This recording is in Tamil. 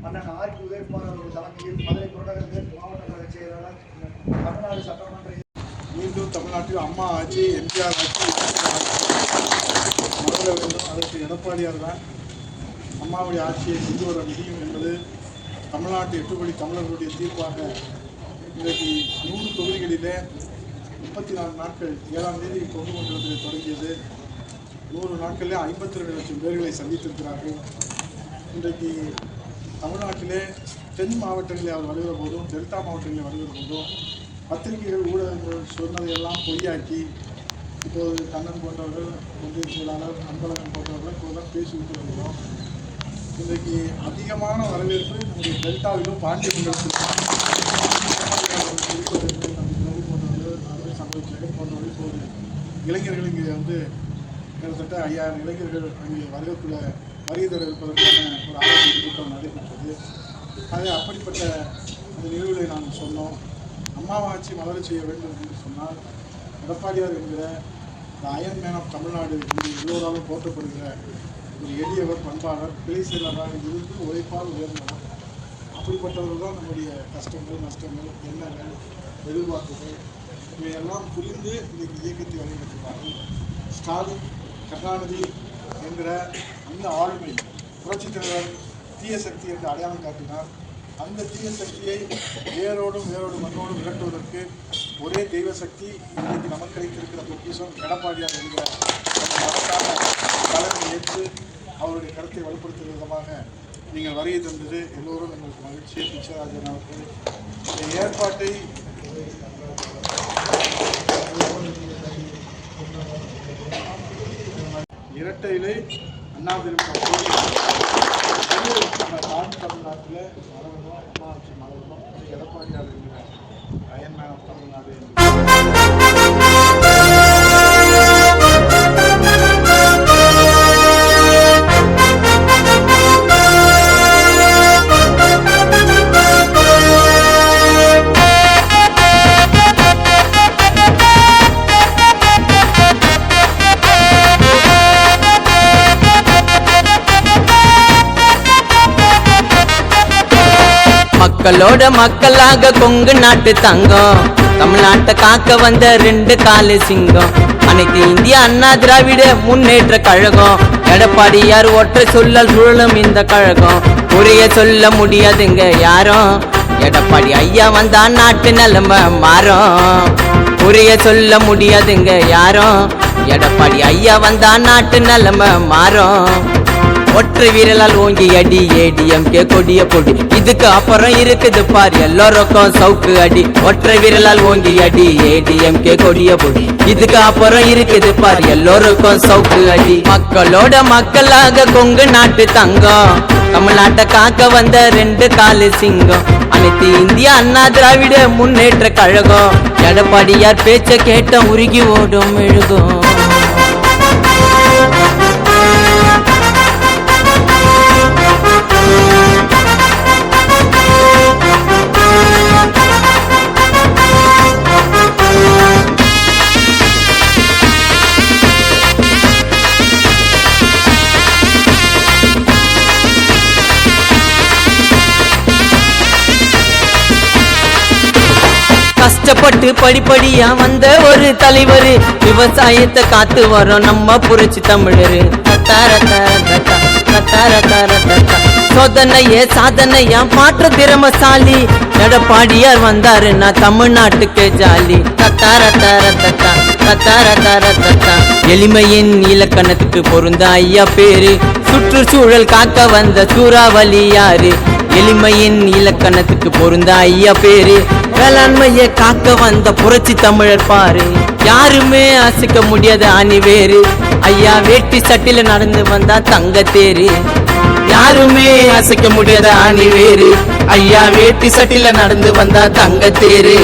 அண்ணன் ஆர் உதயகுமார் அவர்கள் தலைமையில் மதுரை புறநகர் மேற்கு மாவட்ட கழக செயலாளர் தமிழ்நாடு சட்டமன்ற மீண்டும் தமிழ்நாட்டில் அம்மா ஆட்சி எம்ஜிஆர் ஆட்சி மலர வேண்டும். அதற்கு எடப்பாடியார் தான் அம்மாவுடைய ஆட்சியை கொண்டு வர முடியும் என்பது தமிழ்நாட்டு 8 கோடி தமிழர்களுடைய தீர்ப்பாக இன்றைக்கு 100 தொகுதிகளிலே 34 நாட்கள் 7ஆம் தேதி கொண்டு கொண்டிருப்பதை தொடங்கியது. 100 நாட்களிலே 52 லட்சம் பேர்களை சந்தித்திருக்கிறார்கள். இன்றைக்கு தமிழ்நாட்டிலே தென் மாவட்டங்களில் அவர் வருகிற போதும் டெல்டா மாவட்டங்களில் வருகிற போதும் பத்திரிகைகள் ஊடகங்கள் சொன்னதையெல்லாம் பொய்யாக்கி இப்போது கண்ணன் போன்றவர்கள் ஒன்றிய செயலாளர் அன்பழகன் போன்றவர்கள் இப்போதான் பேசிவிட்டு வருகிறோம். இன்றைக்கு அதிகமான வரவேற்பு நம்முடைய டெல்டாவிலும் பாண்டியர்களுக்கு போன்றவர்கள் இப்போது இளைஞர்கள் இங்கே கிட்டத்தட்ட 5000 இளைஞர்கள் அங்கே வருகை தர இருப்பதற்கான ஒரு ஆலோசனை கூட்டம் நடைபெற்றது. ஆக அப்படிப்பட்ட அந்த நிகழ்வுகளை நாங்கள் சொன்னோம். அம்மாவை ஆட்சி மலர செய்ய வேண்டும் என்று சொன்னால் எடப்பாடியார் என்கிற இந்த அயன் மேன் ஆஃப் தமிழ்நாடு என்று எல்லோராலும் போற்றப்படுகிற ஒரு எளியவர், பண்பாளர், பிழை செயலராக இருந்து உழைப்பால் உயர்ந்தவர். அப்படிப்பட்டவர்கள் தான் நம்முடைய கஷ்டங்கள், நஷ்டங்கள், எண்ணங்கள், எதிர்பார்ப்புகள் இவையெல்லாம் புரிந்து இன்றைக்கு இயக்கத்தை வழிநடத்துகிறார்கள். ஸ்டாலின், கருணாநிதி என்கிற அந்த ஆளுமை புரட்சித் தலைவர் தீய சக்தி என்று அடையாளம் காட்டினார். அந்த தீய சக்தியை வேரோடும் மண்ணோடும் விரட்டுவதற்கு ஒரே தெய்வ சக்தி இன்றைக்கு நமக்கு கிடைத்திருக்கிற பொக்கிஷம் எடப்பாடியார் என்கிற மகத்தான தலைமை ஏற்று அவருடைய கருத்தை வலுப்படுத்தும் விதமாக நீங்கள் வருகை தந்தது எல்லோரும் எங்களுக்கு மகிழ்ச்சி. பிச்சராஜன் அவர்கள் இந்த ஏற்பாட்டை இரட்டை இலை அண்ணாதிமுக தமிழ்நாட்டில் மலரணும், அம்மா ஆட்சி மலரணும். எடப்பாடியார் என்கிற அயன் மேன் ஆஃப் தமிழ்நாடு மக்களோட மக்களாக கொங்கு நாட்டு தங்கம், தமிழ்நாட்டை காக்க வந்த 2 காலு சிங்கம். அனைத்து இந்திய அண்ணா திராவிட முன்னேற்ற கழகம், எடப்பாடியார் ஒற்றை சொல்லல் சுழலும் இந்த கழகம். புரிய சொல்ல முடியாதுங்க யாரும், எடப்பாடி ஐயா வந்தா நாட்டு நிலைமை மாறும். புரிய சொல்ல முடியாதுங்க யாரும், எடப்பாடி ஐயா வந்தா நாட்டு நிலைமை மாறும். ஒற்றை வீரலால் ஓங்கி அடி ஏடிஎம்கே கொடிய பொடி, இதுக்கு அப்புறம் இருக்குது பார் எல்லோருக்கும் சவுக்கு அடி. ஒற்றை வீரலால் ஓங்கி அடி ஏடிஎம்கே கொடிய பொடி, இதுக்கு அப்புறம் இருக்குது பார் எல்லோருக்கும் சவுக்கு அடி. மக்களோட மக்களாக கொங்கு நாட்டு தங்கம், தமிழ்நாட்டை காக்க வந்த 2 காலு சிங்கம். அனைத்து இந்திய அண்ணா திராவிட முன்னேற்ற கழகம், எடப்பாடியார் பேச்ச கேட்ட உருகி ஓடும் மெழுகும். கஷ்டப்பட்டு படிப்படியா வந்த ஒரு தலைவர், விவசாயத்தை காத்து வரோம் நம்ம புரட்சி தமிழர். சோதனையே சாதனையா மாற்ற திறமசாலி, எடப்பாடியார் வந்தாருன்னா தமிழ்நாட்டுக்கு ஜாலி. எளிமையின் இலக்கணத்துக்கு பொருந்த ஐயா பேரு, சுற்றுச்சூழல் காக்க வந்த சூறாவளி யாரு. எளிமையின் இலக்கணத்துக்கு பொருந்த ஐயா பேரு, வேளாண்மையை காக்க வந்த புரட்சி தமிழர் பாரு. யாருமே அசைக்க முடியாத அணிவேறு, ஐயா வேட்டி சட்டில நடந்து வந்தா தங்க தேரு. யாருமே அசைக்க முடியாத அணிவேறு, ஐயா வேட்டி சட்டில நடந்து வந்தா தங்க தேரு.